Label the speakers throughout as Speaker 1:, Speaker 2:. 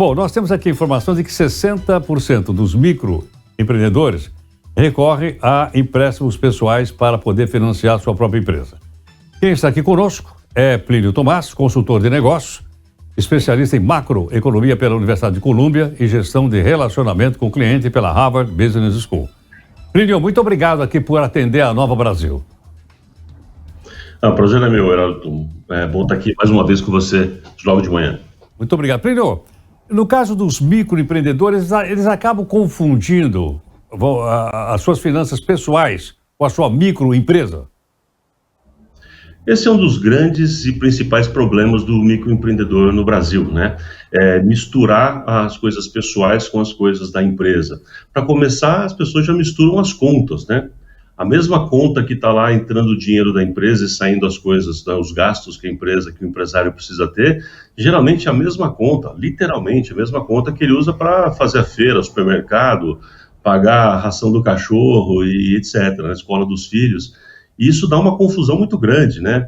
Speaker 1: Bom, nós temos aqui informações de que 60% dos microempreendedores recorrem a empréstimos pessoais para poder financiar sua própria empresa. Quem está aqui conosco é Plínio Tomás, consultor de negócios, especialista em macroeconomia pela Universidade de Colômbia e gestão de relacionamento com o cliente pela Harvard Business School. Plínio, muito obrigado aqui por atender a Nova Brasil.
Speaker 2: O prazer é meu, Heraldo. É bom estar aqui mais uma vez com você, às 9 de manhã.
Speaker 1: Muito obrigado. Plínio, no caso dos microempreendedores, eles acabam confundindo as suas finanças pessoais com a sua microempresa?
Speaker 2: Esse é um dos grandes e principais problemas do microempreendedor no Brasil, né? Misturar as coisas pessoais com as coisas da empresa. Para começar, as pessoas já misturam as contas, né? A mesma conta que está lá entrando o dinheiro da empresa e saindo as coisas, né, os gastos que o empresário precisa ter, geralmente é a mesma conta, literalmente a mesma conta que ele usa para fazer a feira, supermercado, pagar a ração do cachorro e etc., na escola dos filhos. E isso dá uma confusão muito grande, né?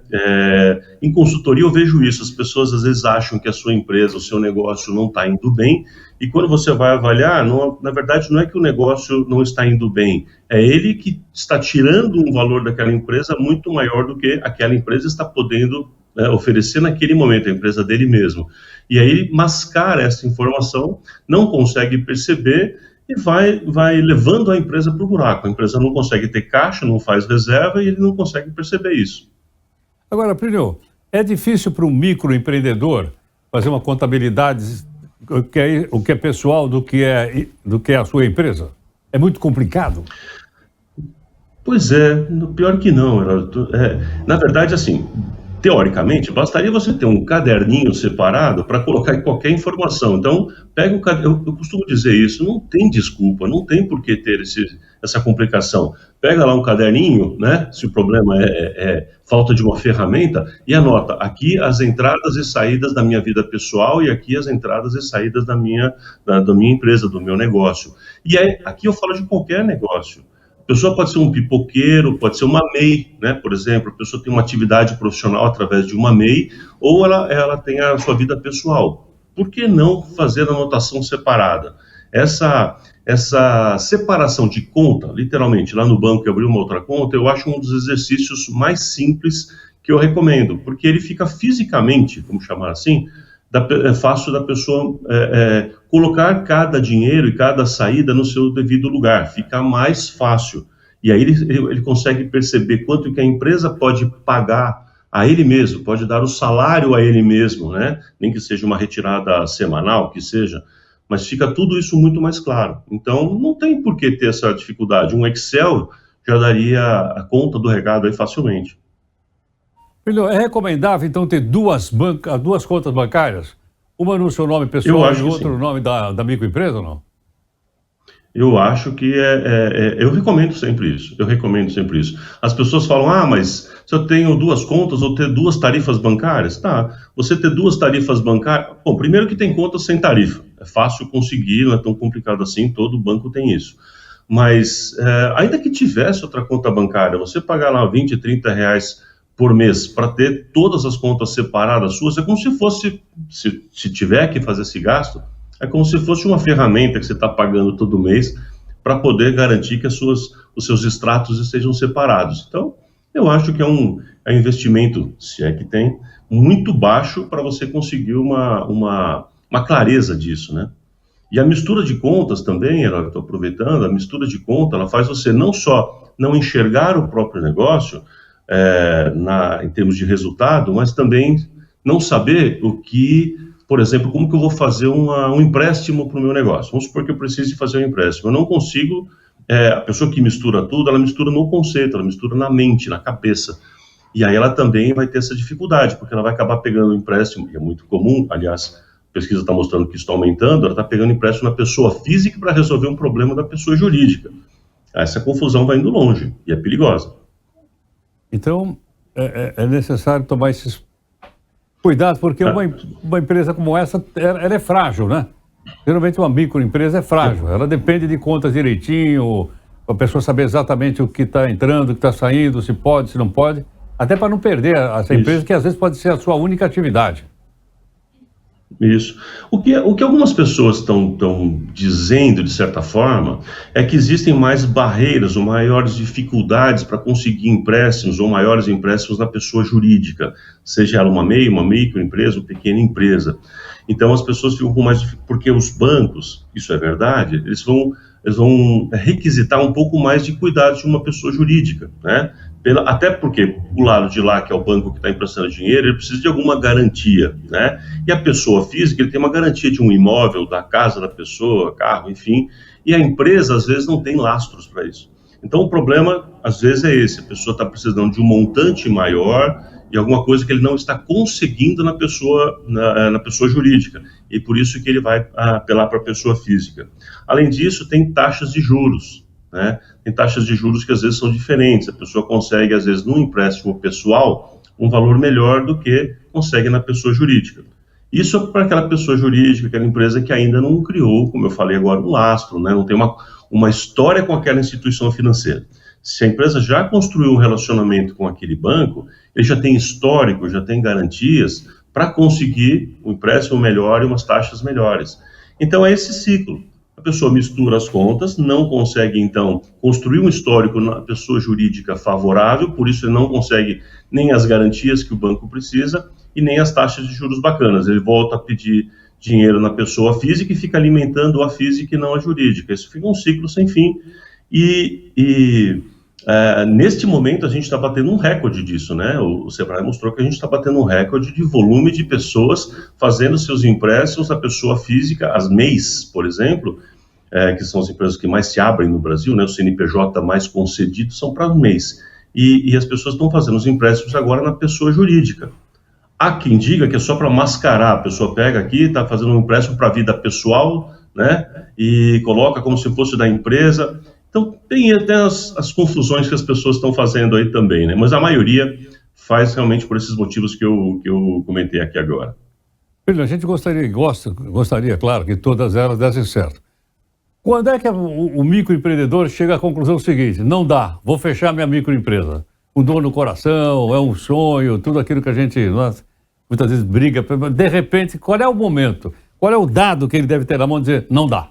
Speaker 2: Em consultoria eu vejo isso, as pessoas às vezes acham que a sua empresa, o seu negócio não está indo bem, e quando você vai avaliar, na verdade não é que o negócio não está indo bem, é ele que está tirando um valor daquela empresa muito maior do que aquela empresa está podendo oferecer naquele momento, a empresa dele mesmo. E aí ele mascara essa informação, não consegue perceber, e vai levando a empresa para o buraco. A empresa não consegue ter caixa, não faz reserva e ele não consegue perceber isso.
Speaker 1: Agora, Plínio, é difícil para um microempreendedor fazer uma contabilidade, o que é pessoal do que é a sua empresa? É muito complicado?
Speaker 2: Pois é, pior que não. Na verdade, assim, teoricamente, bastaria você ter um caderninho separado para colocar qualquer informação. Então, pega o caderno, eu costumo dizer isso, não tem desculpa, não tem por que ter essa complicação. Pega lá um caderninho, né, se o problema é falta de uma ferramenta, e anota aqui as entradas e saídas da minha vida pessoal e aqui as entradas e saídas da minha empresa, do meu negócio. E aí, aqui eu falo de qualquer negócio. A pessoa pode ser um pipoqueiro, pode ser uma MEI, né? Por exemplo, a pessoa tem uma atividade profissional através de uma MEI, ou ela tem a sua vida pessoal. Por que não fazer a anotação separada? Essa separação de conta, literalmente, lá no banco abrir uma outra conta, eu acho um dos exercícios mais simples que eu recomendo, porque ele fica fisicamente, vamos chamar assim, é fácil da pessoa colocar cada dinheiro e cada saída no seu devido lugar, fica mais fácil. E aí ele consegue perceber quanto que a empresa pode pagar a ele mesmo, pode dar o salário a ele mesmo, né? Nem que seja uma retirada semanal, que seja, mas fica tudo isso muito mais claro. Então, não tem por que ter essa dificuldade. Um Excel já daria a conta do recado aí facilmente.
Speaker 1: Filho, é recomendável, então, ter duas contas bancárias? Uma no seu nome pessoal e outra no nome da microempresa ou não?
Speaker 2: Eu acho que eu recomendo sempre isso. As pessoas falam, mas se eu tenho duas contas ou ter duas tarifas bancárias, tá. Você ter duas tarifas bancárias... Bom, primeiro que tem contas sem tarifa. É fácil conseguir, não é tão complicado assim, todo banco tem isso. Mas, ainda que tivesse outra conta bancária, você pagar lá 20, 30 reais por mês para ter todas as contas separadas suas, é como se fosse, se tiver que fazer esse gasto, é como se fosse uma ferramenta que você está pagando todo mês para poder garantir que os seus extratos estejam separados. Então, eu acho que é um investimento, se é que tem, muito baixo para você conseguir uma clareza disso, né? E a mistura de contas também, estou aproveitando, a mistura de conta, ela faz você não só não enxergar o próprio negócio, em termos de resultado, mas também não saber por exemplo, como que eu vou fazer um empréstimo para o meu negócio. Vamos supor que eu precise fazer um empréstimo. Eu não consigo, a pessoa que mistura tudo, ela mistura no conceito, ela mistura na mente, na cabeça. E aí ela também vai ter essa dificuldade, porque ela vai acabar pegando um empréstimo, que é muito comum, aliás, a pesquisa está mostrando que isso está aumentando, ela está pegando empréstimo na pessoa física para resolver um problema da pessoa jurídica. Essa confusão vai indo longe e é perigosa.
Speaker 1: Então, é necessário tomar esses cuidados, porque uma empresa como essa, ela é frágil, né? Geralmente uma microempresa é frágil, ela depende de contas direitinho, a pessoa saber exatamente o que está entrando, o que está saindo, se pode, se não pode, até para não perder essa empresa, que às vezes pode ser a sua única atividade.
Speaker 2: Isso. O que algumas pessoas estão dizendo, de certa forma, é que existem mais barreiras ou maiores dificuldades para conseguir empréstimos ou maiores empréstimos na pessoa jurídica, seja ela uma MEI, uma microempresa ou pequena empresa. Então as pessoas ficam com mais dificuldade, porque os bancos, isso é verdade, eles vão requisitar um pouco mais de cuidado de uma pessoa jurídica, né? Até porque o lado de lá, que é o banco que está emprestando dinheiro, ele precisa de alguma garantia, né? E a pessoa física, ele tem uma garantia de um imóvel, da casa da pessoa, carro, enfim, e a empresa, às vezes, não tem lastros para isso. Então, o problema, às vezes, é esse: a pessoa está precisando de um montante maior e alguma coisa que ele não está conseguindo na pessoa jurídica, e por isso que ele vai apelar para a pessoa física. Além disso, tem taxas de juros, né? Tem taxas de juros que às vezes são diferentes. A pessoa consegue, às vezes, num empréstimo pessoal, um valor melhor do que consegue na pessoa jurídica. Isso é para aquela pessoa jurídica, aquela empresa que ainda não criou, como eu falei agora, um lastro, né? Não tem uma história com aquela instituição financeira. Se a empresa já construiu um relacionamento com aquele banco, ele já tem histórico, já tem garantias para conseguir um empréstimo melhor e umas taxas melhores. Então é esse ciclo. A pessoa mistura as contas, não consegue, então, construir um histórico na pessoa jurídica favorável, por isso ele não consegue nem as garantias que o banco precisa e nem as taxas de juros bacanas. Ele volta a pedir dinheiro na pessoa física e fica alimentando a física e não a jurídica. Isso fica um ciclo sem fim. Neste momento, a gente está batendo um recorde disso, né? O Sebrae mostrou que a gente está batendo um recorde de volume de pessoas fazendo seus empréstimos à pessoa física, as MEIs, por exemplo, que são as empresas que mais se abrem no Brasil, né? O CNPJ mais concedido são para as MEIs. E as pessoas estão fazendo os empréstimos agora na pessoa jurídica. Há quem diga que é só para mascarar: a pessoa pega aqui, está fazendo um empréstimo para a vida pessoal, né? E coloca como se fosse da empresa. Então, tem até as confusões que as pessoas estão fazendo aí também, né? Mas a maioria faz realmente por esses motivos que eu comentei aqui agora.
Speaker 1: A gente gostaria, claro, que todas elas dessem certo. Quando é que o microempreendedor chega à conclusão seguinte: não dá, vou fechar minha microempresa? Com dor no coração, é um sonho, tudo aquilo que a gente muitas vezes briga. De repente, qual é o momento? Qual é o dado que ele deve ter na mão de dizer: não dá?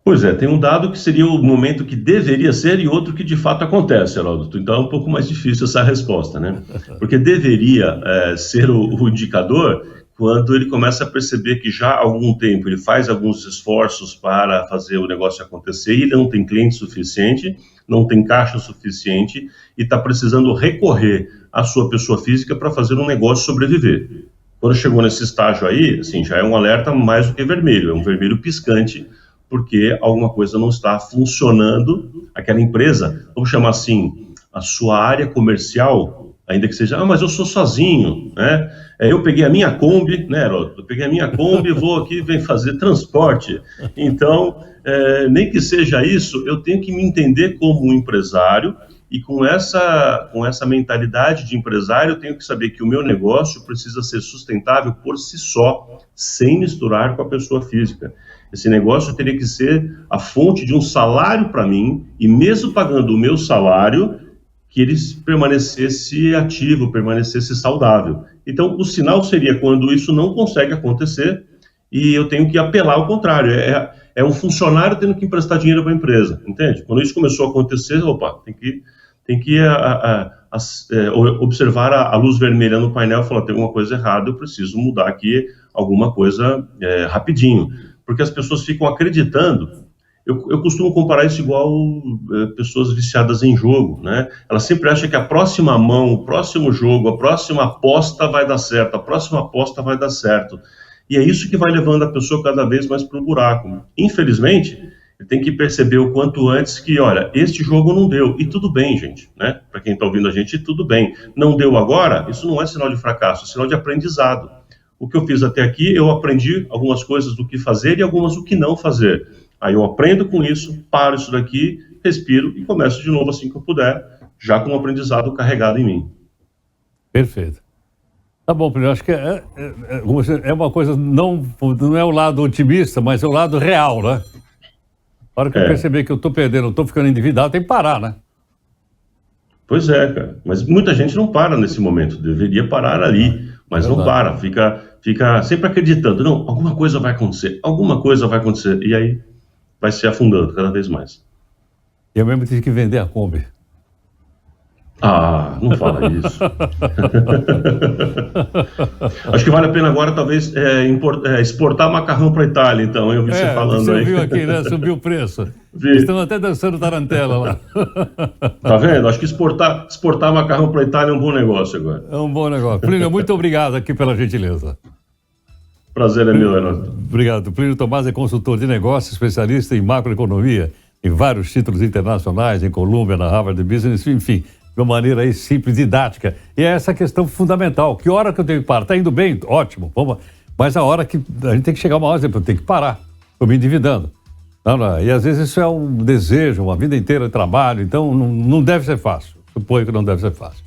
Speaker 2: Pois é, tem um dado que seria o momento que deveria ser e outro que de fato acontece, Heródoto. Então é um pouco mais difícil essa resposta, né? Porque deveria ser o indicador quando ele começa a perceber que já há algum tempo ele faz alguns esforços para fazer o negócio acontecer e ele não tem cliente suficiente, não tem caixa suficiente e está precisando recorrer à sua pessoa física para fazer um negócio sobreviver. Quando chegou nesse estágio aí, assim, já é um alerta mais do que vermelho, é um vermelho piscante, porque alguma coisa não está funcionando. Aquela empresa, vamos chamar assim, a sua área comercial, ainda que seja: mas eu sou sozinho, né? Eu peguei a minha Kombi, né, Heródoto? Eu peguei a minha Kombi, vou aqui, vem fazer transporte. Então, nem que seja isso, eu tenho que me entender como um empresário, e com essa mentalidade de empresário, eu tenho que saber que o meu negócio precisa ser sustentável por si só, sem misturar com a pessoa física. Esse negócio teria que ser a fonte de um salário para mim, e mesmo pagando o meu salário, que ele permanecesse ativo, permanecesse saudável. Então, o sinal seria quando isso não consegue acontecer e eu tenho que apelar ao contrário. É um funcionário tendo que emprestar dinheiro para a empresa, entende? Quando isso começou a acontecer, tem que observar a luz vermelha no painel e falar: tem alguma coisa errada, eu preciso mudar aqui alguma coisa rapidinho. Porque as pessoas ficam acreditando. Eu costumo comparar isso igual pessoas viciadas em jogo, né? Ela sempre acha que a próxima mão, o próximo jogo, a próxima aposta vai dar certo, a próxima aposta vai dar certo. E é isso que vai levando a pessoa cada vez mais para o buraco. Infelizmente, ele tem que perceber o quanto antes que, olha, este jogo não deu. E tudo bem, gente, né? Para quem está ouvindo a gente, tudo bem. Não deu agora, isso não é sinal de fracasso, é sinal de aprendizado. O que eu fiz até aqui, eu aprendi algumas coisas do que fazer e algumas do que não fazer. Aí eu aprendo com isso, paro isso daqui, respiro e começo de novo assim que eu puder, já com o aprendizado carregado em mim.
Speaker 1: Perfeito. Tá bom, Plínio, acho que é uma coisa, não é o lado otimista, mas é o lado real, né? A hora que eu perceber que eu estou perdendo, estou ficando endividado, tem que parar, né?
Speaker 2: Pois é, cara. Mas muita gente não para nesse momento, deveria parar ali. Mas não para, fica sempre acreditando, não, alguma coisa vai acontecer, e aí vai se afundando cada vez mais.
Speaker 1: Eu mesmo tive que vender a Kombi.
Speaker 2: Ah, não fala isso. Acho que vale a pena agora, talvez, exportar macarrão para a Itália, então. Eu vi você falando
Speaker 1: você
Speaker 2: aí.
Speaker 1: Viu aqui, né? Subiu o preço.
Speaker 2: Vi.
Speaker 1: Estão até dançando tarantela lá.
Speaker 2: Tá vendo? Acho que exportar macarrão para a Itália é um bom negócio agora.
Speaker 1: É um bom negócio. Plínio, muito obrigado aqui pela gentileza.
Speaker 2: Prazer é meu, Renato.
Speaker 1: Obrigado. Plínio Tomás é consultor de negócios, especialista em macroeconomia, em vários títulos internacionais, em Colômbia, na Harvard Business, enfim, de uma maneira aí simples, didática. E é essa questão fundamental. Que hora que eu tenho que parar? Está indo bem? Ótimo. Vamos. Mas a hora que a gente tem que chegar uma hora, eu tenho que parar. Estou me endividando. Não. E às vezes isso é um desejo, uma vida inteira de trabalho. Então não deve ser fácil. Suponho que não deve ser fácil.